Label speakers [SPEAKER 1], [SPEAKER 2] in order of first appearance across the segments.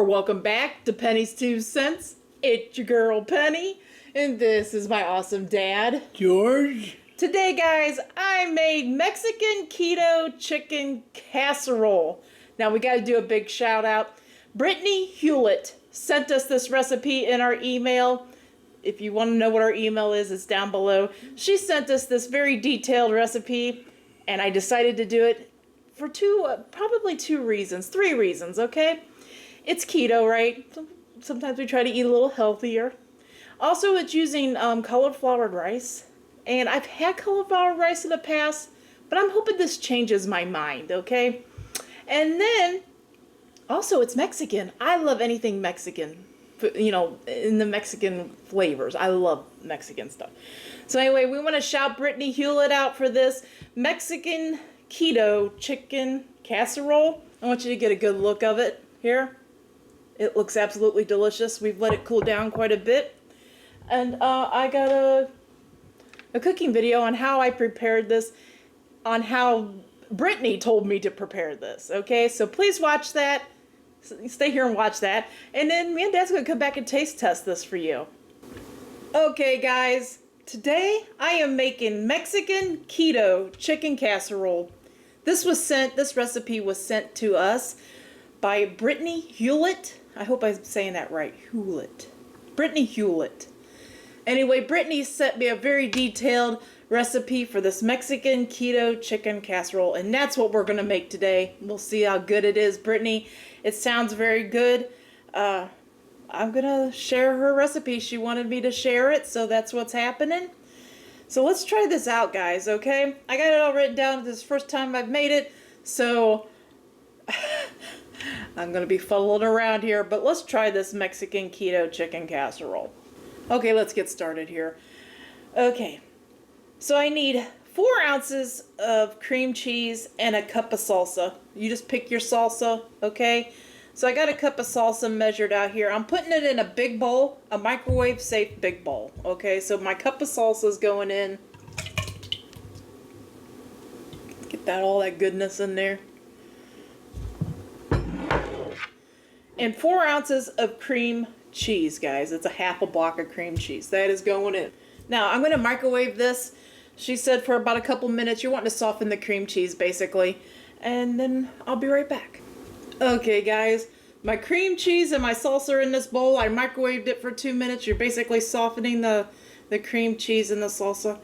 [SPEAKER 1] welcome back to Penny's 2 Cents. It's your girl Penny, and this is my awesome dad,
[SPEAKER 2] George.
[SPEAKER 1] Today, guys, I made Mexican keto chicken casserole. Now, we got to do a big shout out. Brittany Hewlett sent us this recipe in our email. If you want to know what our email is, it's down below. She sent us this very detailed recipe, and I decided to do it for probably three reasons, okay? It's keto, right? Sometimes we try to eat a little healthier. Also, it's using cauliflower rice. And I've had cauliflower rice in the past, but I'm hoping this changes my mind, okay? And then, also, it's Mexican. I love anything Mexican, you know, in the Mexican flavors. I love Mexican stuff. So anyway, we want to shout Brittany Hewlett out for this Mexican keto chicken casserole. I want you to get a good look of it here. It looks absolutely delicious. We've let it cool down quite a bit. And I got a cooking video on how I prepared this, on how Brittany told me to prepare this. Okay, so please watch that. Stay here and watch that. And then me and Dad's going to come back and taste test this for you. Okay, guys. Today I am making Mexican keto chicken casserole. This recipe was sent to us by Brittany Hewlett. I hope I'm saying that right. Hewlett. Brittany Hewlett. Anyway, Brittany sent me a very detailed recipe for this Mexican keto chicken casserole, and that's what we're going to make today. We'll see how good it is, Brittany. It sounds very good. I'm going to share her recipe. She wanted me to share it, so that's what's happening. So let's try this out, guys, okay? I got it all written down. This is the first time I've made it, so I'm going to be fuddling around here, but let's try this Mexican keto chicken casserole. Okay, let's get started here. Okay, so I need 4 ounces of cream cheese and a cup of salsa. You just pick your salsa, okay? So I got a cup of salsa measured out here. I'm putting it in a big bowl, a microwave safe big bowl, okay? So my cup of salsa is going in. Get all that goodness in there. And 4 ounces of cream cheese, guys. It's a half a block of cream cheese. That is going in. Now, I'm going to microwave this. She said for about a couple minutes. You're wanting to soften the cream cheese, basically. And then I'll be right back. Okay, guys. My cream cheese and my salsa are in this bowl. I microwaved it for 2 minutes. You're basically softening the cream cheese and the salsa.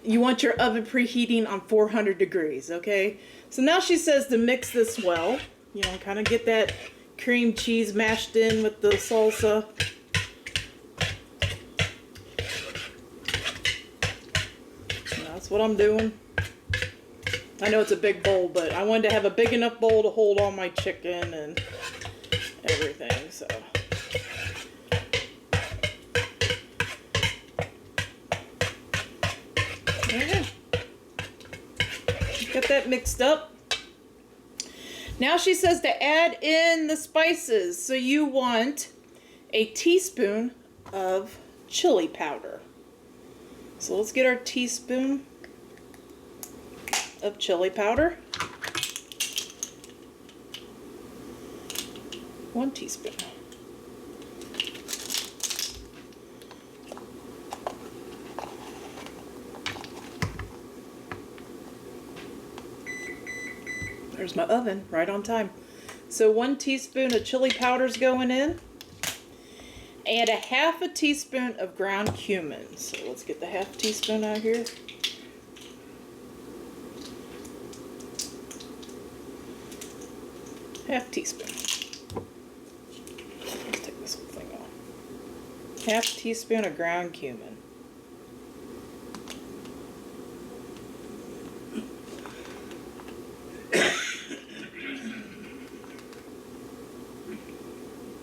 [SPEAKER 1] You want your oven preheating on 400 degrees, okay? So now she says to mix this well. You know, kind of get that cream cheese mashed in with the salsa. That's what I'm doing. I know it's a big bowl, but I wanted to have a big enough bowl to hold all my chicken and everything, so. Okay. Get that mixed up. Now she says to add in the spices. So you want a teaspoon of chili powder. So let's get our teaspoon of chili powder. 1 teaspoon. There's my oven, right on time. So 1 teaspoon of chili powder's going in. And a half a teaspoon of ground cumin. So let's get the half teaspoon out here. Half teaspoon. Let's take this whole thing off. Half teaspoon of ground cumin.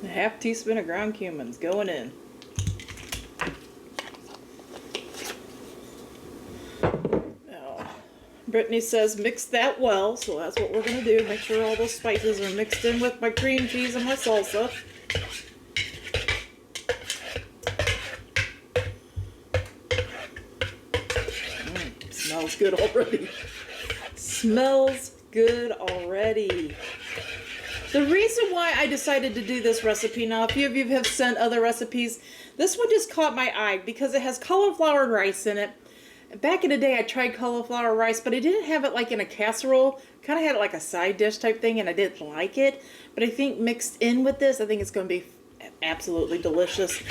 [SPEAKER 1] A half teaspoon of ground cumin's going in. Now, Brittany says mix that well, so that's what we're going to do. Make sure all those spices are mixed in with my cream cheese and my salsa. Smells good already. Smells good already. The reason why I decided to do this recipe, now a few of you have sent other recipes, this one just caught my eye because it has cauliflower rice in it. Back in the day I tried cauliflower rice, but I didn't have it like in a casserole. Kind of had it like a side dish type thing, and I didn't like it. But I think mixed in with this, I think it's going to be absolutely delicious.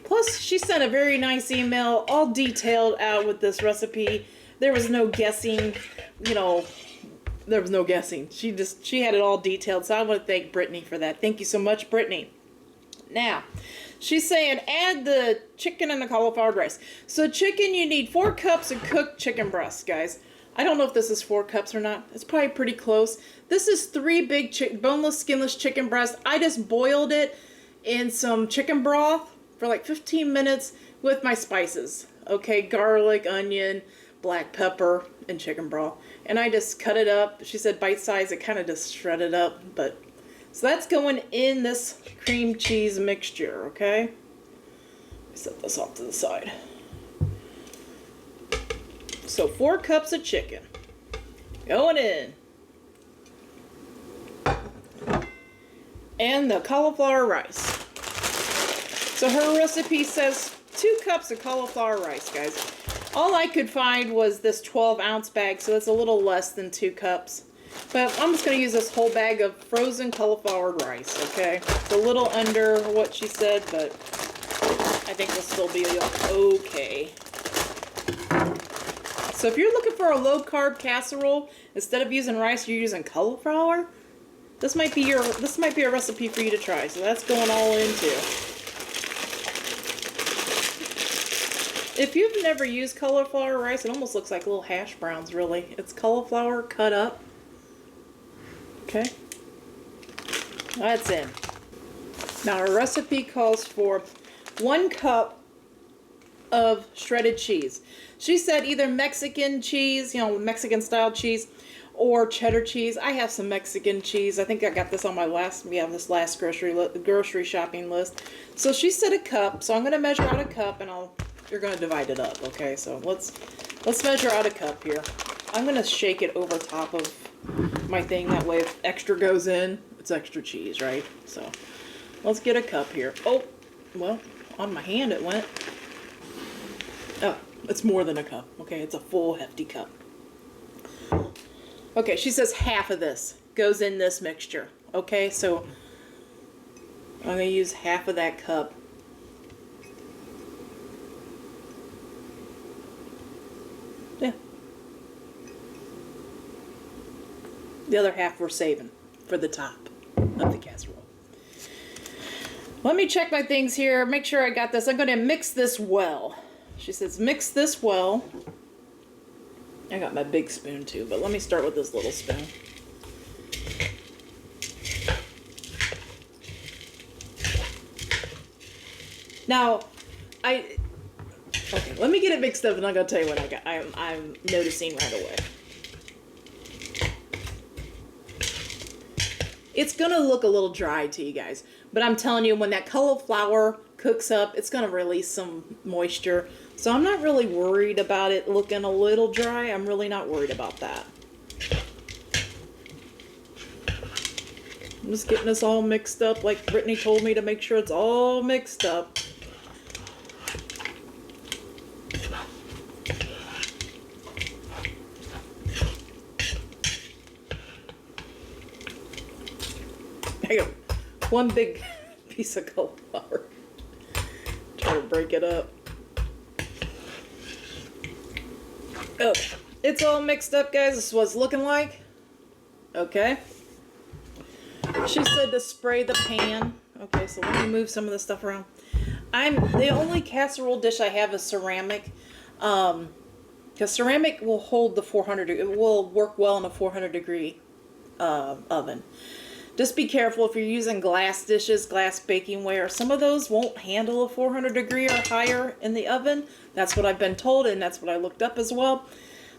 [SPEAKER 1] Plus, she sent a very nice email, all detailed out with this recipe. There was no guessing, you know, there was no guessing. She had it all detailed, so I want to thank Brittany for that. Thank you so much, Brittany. Now, she's saying add the chicken and the cauliflower rice. So chicken, you need 4 cups of cooked chicken breasts, guys. I don't know if this is 4 cups or not. It's probably pretty close. This is 3 big boneless, skinless chicken breasts. I just boiled it in some chicken broth for like 15 minutes with my spices. Okay, garlic, onion, black pepper, and chicken broth. And I just cut it up. She said bite size. It kind of just shredded up, but so that's going in this cream cheese mixture, okay? Set this off to the side. So 4 cups of chicken going in. And the cauliflower rice. So her recipe says 2 cups of cauliflower rice, guys. All I could find was this 12-ounce bag, so it's a little less than 2 cups. But I'm just going to use this whole bag of frozen cauliflower rice, okay? It's a little under what she said, but I think we'll still be okay. So if you're looking for a low-carb casserole, instead of using rice, you're using cauliflower, this might be a recipe for you to try. So that's going all into. If you've never used cauliflower rice, it almost looks like little hash browns, really. It's cauliflower cut up. Okay. That's in. Now our recipe calls for 1 cup of shredded cheese. She said either Mexican cheese, you know, Mexican style cheese, or cheddar cheese. I have some Mexican cheese. I think I got this on my last grocery shopping list. So she said a cup, so I'm going to measure out a cup, and you're going to divide it up, okay? So let's measure out a cup here. I'm going to shake it over top of my thing, that way if extra goes in, it's extra cheese, right? So let's get a cup here. Oh, well, on my hand it went. Oh, it's more than a cup. Okay, it's a full hefty cup. Okay, she says half of this goes in this mixture. Okay, so I'm going to use half of that cup. Yeah. The other half we're saving for the top of the casserole. Let me check my things here, make sure I got this. I'm going to mix this well. She says mix this well. I got my big spoon too, but let me start with this little spoon. Now, okay, let me get it mixed up and I'm going to tell you what I'm noticing right away. It's going to look a little dry to you guys, but I'm telling you, when that cauliflower cooks up, it's going to release some moisture. So I'm not really worried about it looking a little dry. I'm really not worried about that. I'm just getting this all mixed up like Brittany told me to make sure it's all mixed up. I got one big piece of cauliflower. Try to break it up. Oh, it's all mixed up, guys. This is what it's looking like. Okay. She said to spray the pan. Okay, so let me move some of the stuff around. The only casserole dish I have is ceramic. Because ceramic will hold the 400, it will work well in a 400 degree oven. Just be careful if you're using glass dishes, glass bakingware. Some of those won't handle a 400 degree or higher in the oven. That's what I've been told, and that's what I looked up as well.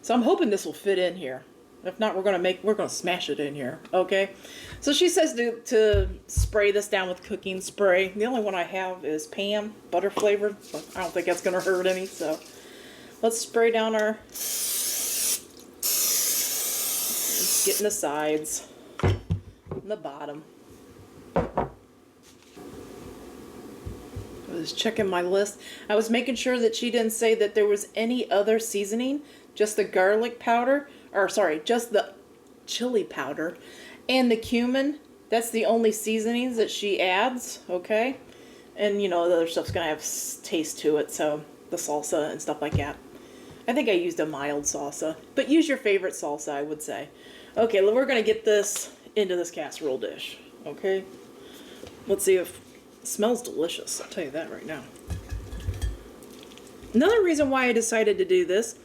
[SPEAKER 1] So I'm hoping this will fit in here. If not, we're gonna smash it in here. Okay. So she says to spray this down with cooking spray. The only one I have is Pam, butter flavored. But I don't think that's gonna hurt any. So let's spray down our. Let's get in the sides. The bottom. was checking my list. I was making sure that she didn't say that there was any other seasoning, just the garlic powder, or sorry, just the chili powder and the cumin. That's the only seasonings that she adds, okay? And you know, the other stuff's gonna have taste to it, so the salsa and stuff like that. I think I used a mild salsa, but use your favorite salsa, I would say. Okay, we're gonna get this into this casserole dish, okay? Let's see if it smells delicious. I'll tell you that right now. Another reason why I decided to do this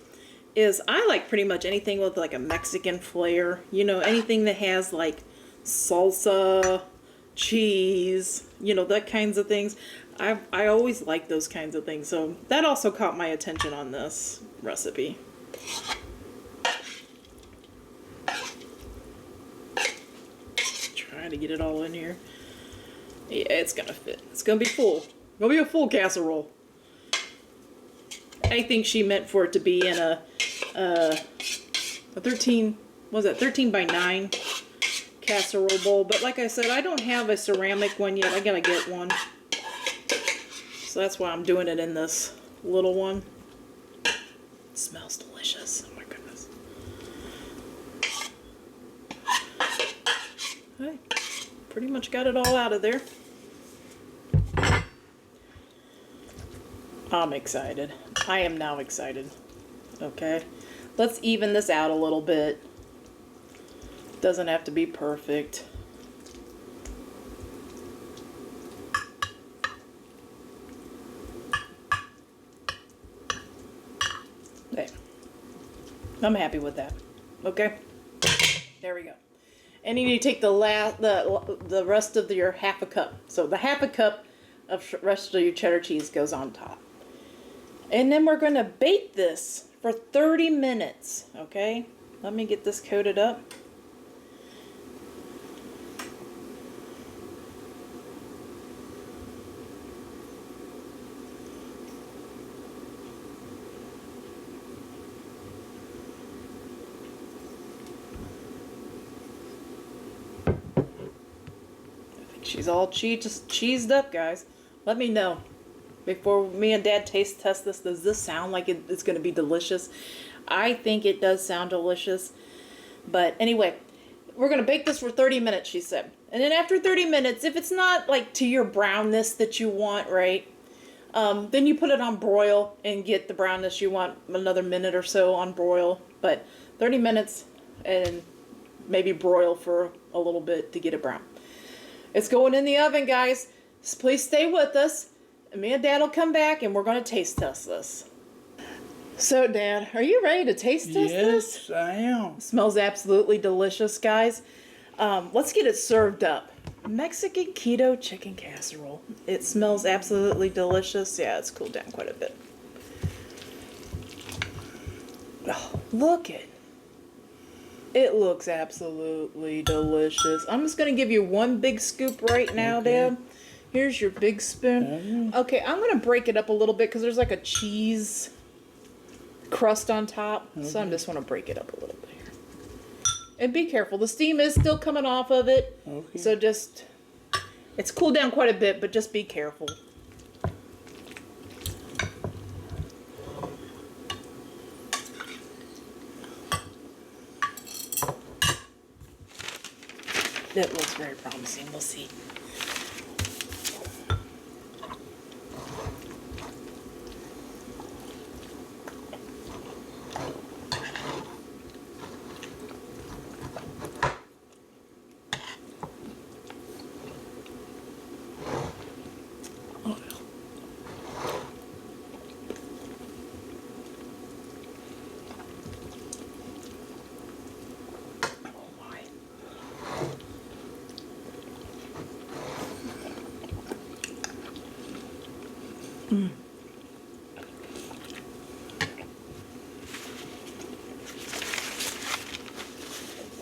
[SPEAKER 1] is I like pretty much anything with like a Mexican flair. You know, anything that has like salsa, cheese, you know, that kinds of things. I always like those kinds of things. So that also caught my attention on this recipe. Trying to get it all in here. Yeah, it's gonna fit. It's gonna be full. It's gonna be a full casserole. I think she meant for it to be in a 13, what was that, 13 by 9 casserole bowl. But like I said, I don't have a ceramic one yet. I gotta get one. So that's why I'm doing it in this little one. It smells delicious. Oh my goodness. Okay, pretty much got it all out of there. I'm excited. I am now excited. Okay, let's even this out a little bit. Doesn't have to be perfect. Okay, I'm happy with that. Okay, there we go. And you need to take the rest of your half a cup. So the half a cup of rest of your cheddar cheese goes on top. And then we're going to bake this for 30 minutes, okay? Let me get this coated up. I think she's all cheesed up, guys. Let me know. Before me and Dad taste test this, does this sound like it's going to be delicious? I think it does sound delicious. But anyway, we're going to bake this for 30 minutes, she said. And then after 30 minutes, if it's not like to your brownness that you want, right? Then you put it on broil and get the brownness you want, another minute or so on broil. But 30 minutes and maybe broil for a little bit to get it brown. It's going in the oven, guys. So please stay with us. Me and Dad will come back and we're going to taste test this. So, Dad, are you ready to taste test this?
[SPEAKER 2] Yes, I am.
[SPEAKER 1] It smells absolutely delicious, guys. Let's get it served up. Mexican keto chicken casserole. It smells absolutely delicious. Yeah, it's cooled down quite a bit. Oh, look it. It looks absolutely delicious. I'm just going to give you one big scoop right now,
[SPEAKER 2] Okay.
[SPEAKER 1] Dad. Here's your big spoon. Okay, I'm going to break it up a little bit because there's like a cheese crust on top. So I just want to break it up a little bit here. And be careful. The steam is still coming off of it.
[SPEAKER 2] Okay.
[SPEAKER 1] So just, it's cooled down quite a bit, but just be careful. It looks very promising. We'll see.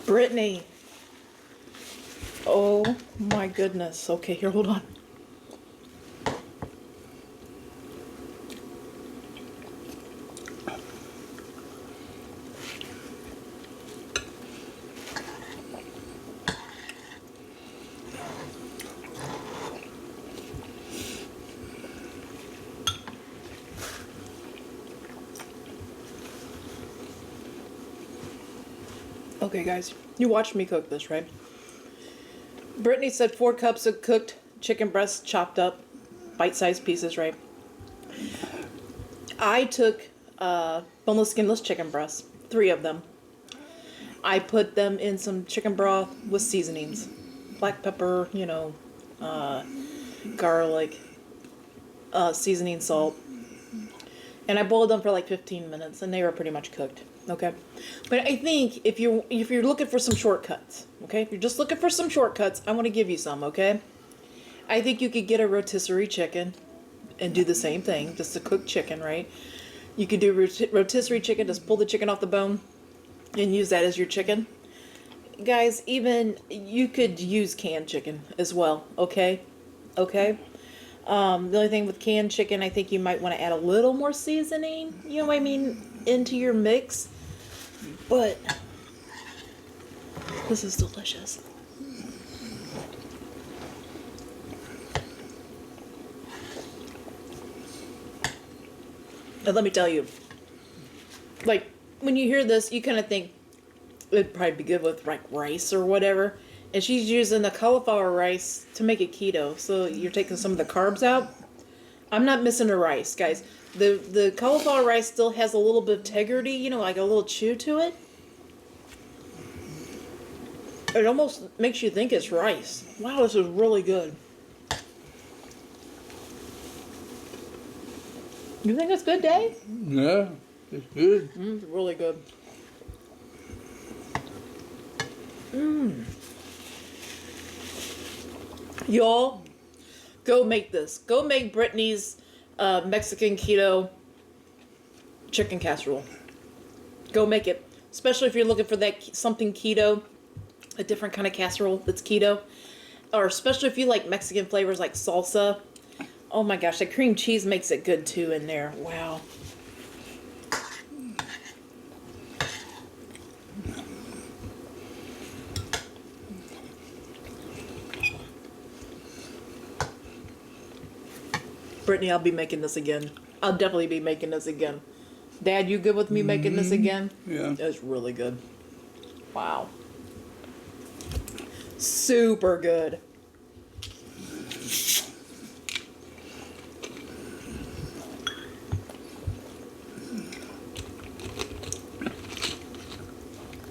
[SPEAKER 1] Brittany. Oh my goodness. Okay, here, hold on. Okay, guys, you watched me cook this, right? Brittany said 4 cups of cooked chicken breasts chopped up, bite-sized pieces, right? I took boneless, skinless chicken breasts, 3 of them. I put them in some chicken broth with seasonings, black pepper, garlic, seasoning, salt, and I boiled them for like 15 minutes, and they were pretty much cooked. Okay, but I think if you're looking for some shortcuts, okay, if you're just looking for some shortcuts, I want to give you some. Okay, I think you could get a rotisserie chicken and do the same thing, just a cooked chicken, right? You could do rotisserie chicken, just pull the chicken off the bone and use that as your chicken. Guys, even you could use canned chicken as well, okay? Okay? The only thing with canned chicken, I think you might want to add a little more seasoning, you know what I mean, into your mix. But this is delicious. And let me tell you, like, when you hear this, you kind of think it'd probably be good with, like, rice or whatever. And she's using the cauliflower rice to make it keto. So you're taking some of the carbs out. I'm not missing the rice, guys. The cauliflower rice still has a little bit of integrity, like a little chew to it. It almost makes you think it's rice. Wow, this is really good. You think it's good, Dave?
[SPEAKER 2] Yeah, it's good.
[SPEAKER 1] It's really good. Y'all, go make this. Go make Brittany's Mexican keto chicken casserole. Go make it. Especially if you're looking for that something keto, a different kind of casserole that's keto. Or especially if you like Mexican flavors like salsa. Oh my gosh, the cream cheese makes it good too in there. Wow. Brittany, I'll be making this again. I'll definitely be making this again. Dad, you good with me making this again?
[SPEAKER 2] Yeah.
[SPEAKER 1] It's really good. Wow. Super good.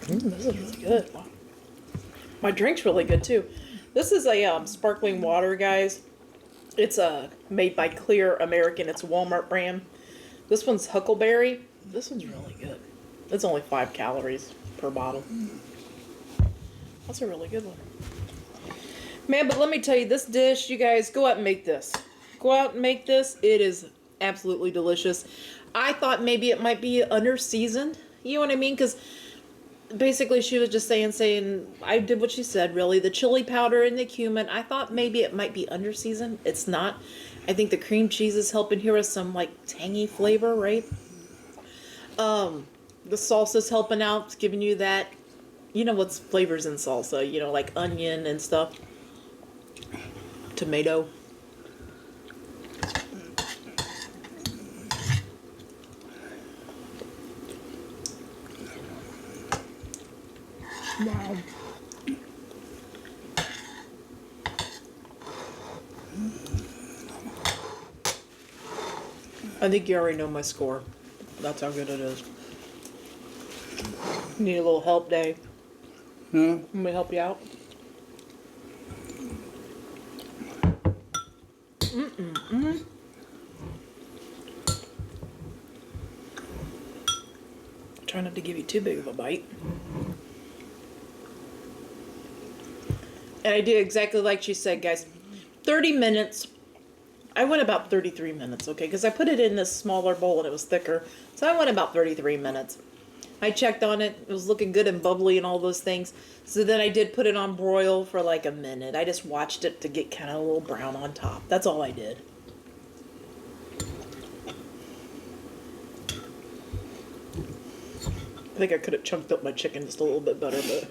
[SPEAKER 1] This is really good. Wow. My drink's really good too. This is a sparkling water, guys. It's made by Clear American. It's a Walmart brand. This one's Huckleberry. This one's really good. It's only 5 calories per bottle. That's a really good one. Man, but let me tell you, this dish, you guys, go out and make this. Go out and make this. It is absolutely delicious. I thought maybe it might be under seasoned. You know what I mean? Because basically she was just saying, I did what she said, really. The chili powder and the cumin, I thought maybe it might be under seasoned. It's not. I think the cream cheese is helping here with some, like, tangy flavor, right? The salsa's helping out. It's giving you that, what's flavors in salsa, like onion and stuff. Tomato. Wow. I think you already know my score. That's how good it is. Need a little help, Dave?
[SPEAKER 2] Huh?
[SPEAKER 1] Let me help you out. Try not to give you too big of a bite. And I did exactly like she said, guys. 30 minutes. I went about 33 minutes, okay? Because I put it in this smaller bowl and it was thicker. So I went about 33 minutes. I checked on it. It was looking good and bubbly and all those things. So then I did put it on broil for like a minute. I just watched it to get kind of a little brown on top. That's all I did. I think I could have chunked up my chicken just a little bit better, but...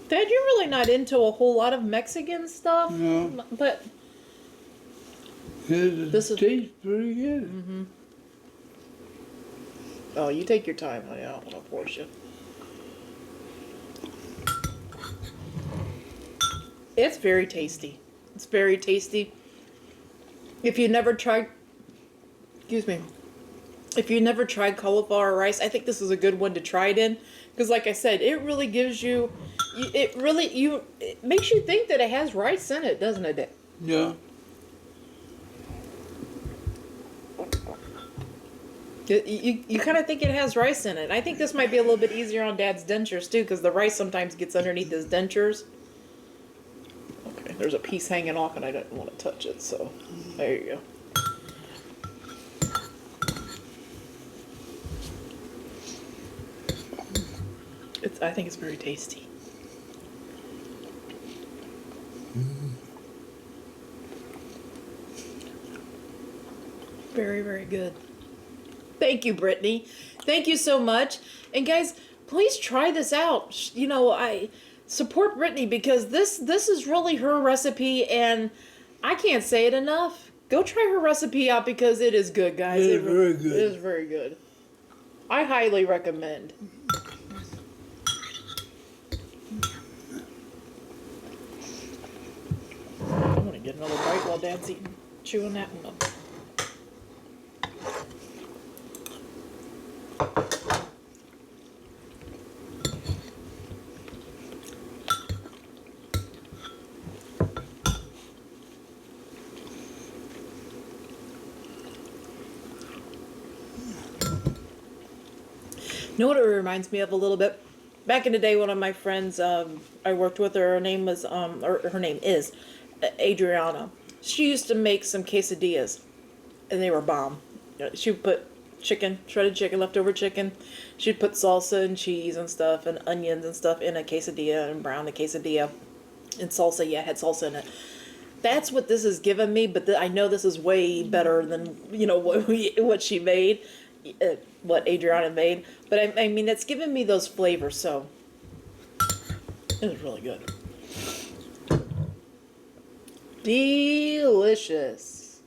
[SPEAKER 1] Dad, you're really not into a whole lot of Mexican stuff.
[SPEAKER 2] No.
[SPEAKER 1] But
[SPEAKER 2] This tastes pretty good.
[SPEAKER 1] oh, you take your time, honey. I don't want to force you. It's very tasty. It's very tasty. If you never tried, excuse me, if you never tried cauliflower rice, I think this is a good one to try it in. Because like I said, it really gives you, it makes you think that it has rice in it, doesn't it?
[SPEAKER 2] Yeah.
[SPEAKER 1] You kind of think it has rice in it. I think this might be a little bit easier on Dad's dentures too, because the rice sometimes gets underneath his dentures. Okay, there's a piece hanging off and I didn't want to touch it, so there you go. I think it's very tasty. Very, very good. Thank you, Brittany. Thank you so much. And guys, please try this out. You know, I support Brittany because this is really her recipe, and I can't say it enough. Go try her recipe out because it is good, guys.
[SPEAKER 2] It is very good.
[SPEAKER 1] It is very good. I highly recommend. I'm gonna get another bite while Dad's chewing that one up. You know what it reminds me of a little bit? Back in the day, one of my friends, I worked with her. Her name was, or her name is, Adriana. She used to make some quesadillas, and they were bomb. She would put chicken, shredded chicken, leftover chicken. She'd put salsa and cheese and stuff, and onions and stuff in a quesadilla, and brown the quesadilla, and salsa. Yeah, it had salsa in it. That's what this has given me, but I know this is way better than what she made. What Adriana made, but I mean it's given me those flavors, so it was really good. Delicious.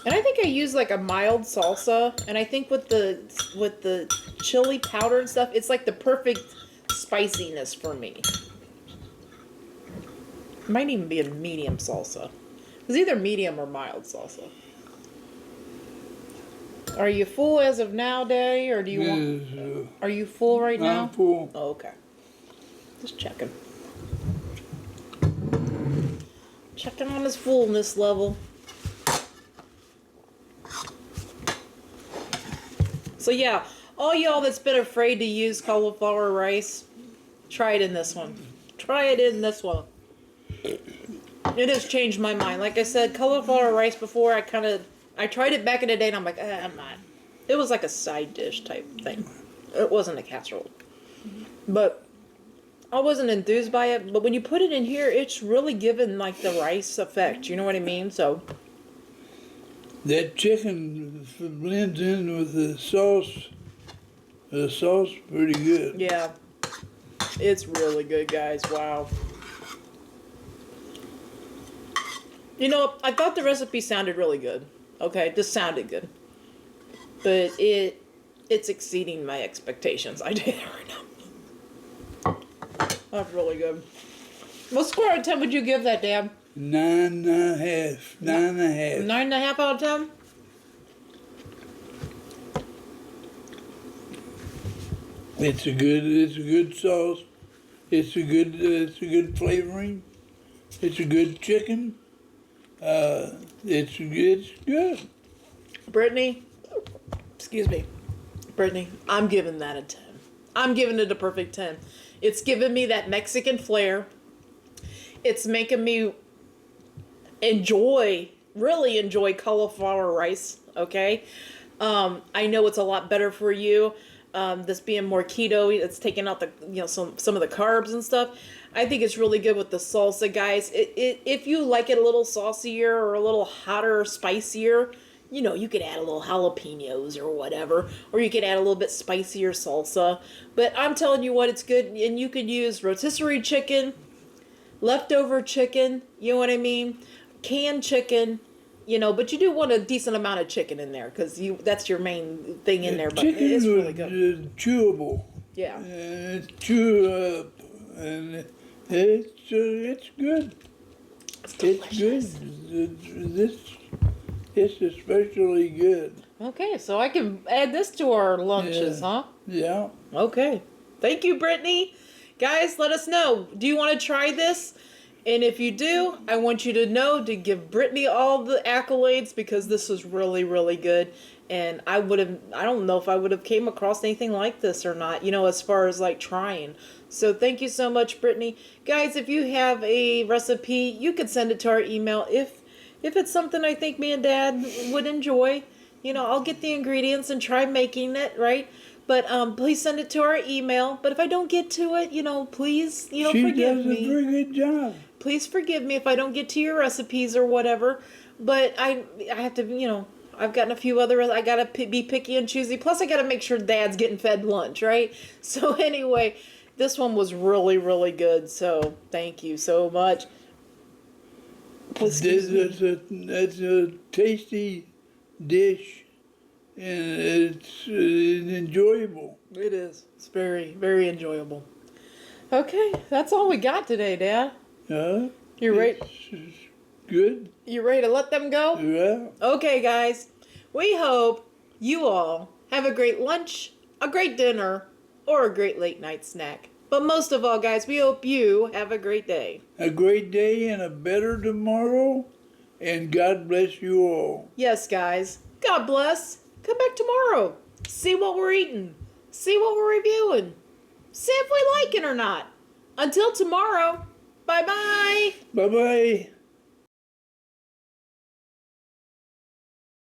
[SPEAKER 1] And I think I use like a mild salsa, and I think with the chili powder and stuff, it's like the perfect spiciness for me. It might even be a medium salsa. It's either medium or mild salsa. Are you full as of now, Daddy, or do you want? Are you full right now?
[SPEAKER 2] I'm full.
[SPEAKER 1] Oh, okay. Just checking. Checking on his fullness level. So yeah, all y'all that's been afraid to use cauliflower rice, try it in this one. Try it in this one. It has changed my mind. Like I said, cauliflower rice before, I tried it back in the day, and I'm like, I'm not. It was like a side dish type thing. It wasn't a casserole. But I wasn't enthused by it. But when you put it in here, it's really given like the rice effect. You know what I mean? So
[SPEAKER 2] that chicken blends in with the sauce. The sauce is pretty good.
[SPEAKER 1] yeah, it's really good, guys. Wow. You know, I thought the recipe sounded really good. Okay, this sounded good, but it's exceeding my expectations. I tell you right now. That's really good. What score out of 10 would you give that, Dad?
[SPEAKER 2] 9.5. 9.5.
[SPEAKER 1] 9.5 out of 10.
[SPEAKER 2] It's a good sauce. It's a good flavoring. It's a good chicken. It's good.
[SPEAKER 1] Brittany, excuse me, Brittany, I'm giving that a 10. I'm giving it a perfect 10. It's giving me that Mexican flair. It's making me really enjoy cauliflower rice, okay? I know it's a lot better for you. This being more keto, it's taking out the some of the carbs and stuff. I think it's really good with the salsa, guys. If you like it a little saucier or a little hotter or spicier, you know, you could add a little jalapenos or whatever, or you could add a little bit spicier salsa. But I'm telling you what, it's good, and you could use rotisserie chicken, leftover chicken, you know what I mean? Canned chicken, you know, but you do want a decent amount of chicken in there because that's your main thing in there. But
[SPEAKER 2] Chicken
[SPEAKER 1] it's really
[SPEAKER 2] was
[SPEAKER 1] good.
[SPEAKER 2] chewable.
[SPEAKER 1] Yeah.
[SPEAKER 2] And it's chew up, and it's good.
[SPEAKER 1] It's
[SPEAKER 2] It's
[SPEAKER 1] delicious.
[SPEAKER 2] good. It's especially good.
[SPEAKER 1] Okay, so I can add this to our lunches,
[SPEAKER 2] Yeah.
[SPEAKER 1] huh?
[SPEAKER 2] Yeah.
[SPEAKER 1] Okay. Thank you, Brittany. Guys, let us know. Do you want to try this? And if you do, I want you to know to give Brittany all the accolades because this is really, really good. And I don't know if I would have came across anything like this or not, you know, as far as like trying. So thank you so much, Brittany. Guys, if you have a recipe, you could send it to our email. If it's something I think me and Dad would enjoy, you know, I'll get the ingredients and try making it, right? But please send it to our email. But if I don't get to it, you know, please, you know,
[SPEAKER 2] She
[SPEAKER 1] forgive
[SPEAKER 2] does a
[SPEAKER 1] me.
[SPEAKER 2] very good job.
[SPEAKER 1] Please forgive me if I don't get to your recipes or whatever. But I have to, you know, I've gotten a few other. I gotta be picky and choosy. Plus, I gotta make sure Dad's getting fed lunch, right? So anyway, this one was really, really good. So thank you so much. Excuse me.
[SPEAKER 2] That's a tasty dish, and it's enjoyable.
[SPEAKER 1] It is. It's very, very enjoyable. Okay, that's all we got today, Dad. You ready?
[SPEAKER 2] It's good.
[SPEAKER 1] You ready to let them go?
[SPEAKER 2] Yeah.
[SPEAKER 1] Okay, guys. We hope you all have a great lunch, a great dinner, or a great late night snack. But most of all, guys, we hope you have a great day.
[SPEAKER 2] A great day and a better tomorrow, and God bless you all.
[SPEAKER 1] Yes, guys. God bless. Come back tomorrow. See what we're eating. See what we're reviewing. See if we like it or not. Until tomorrow. Bye-bye.
[SPEAKER 2] Bye-bye.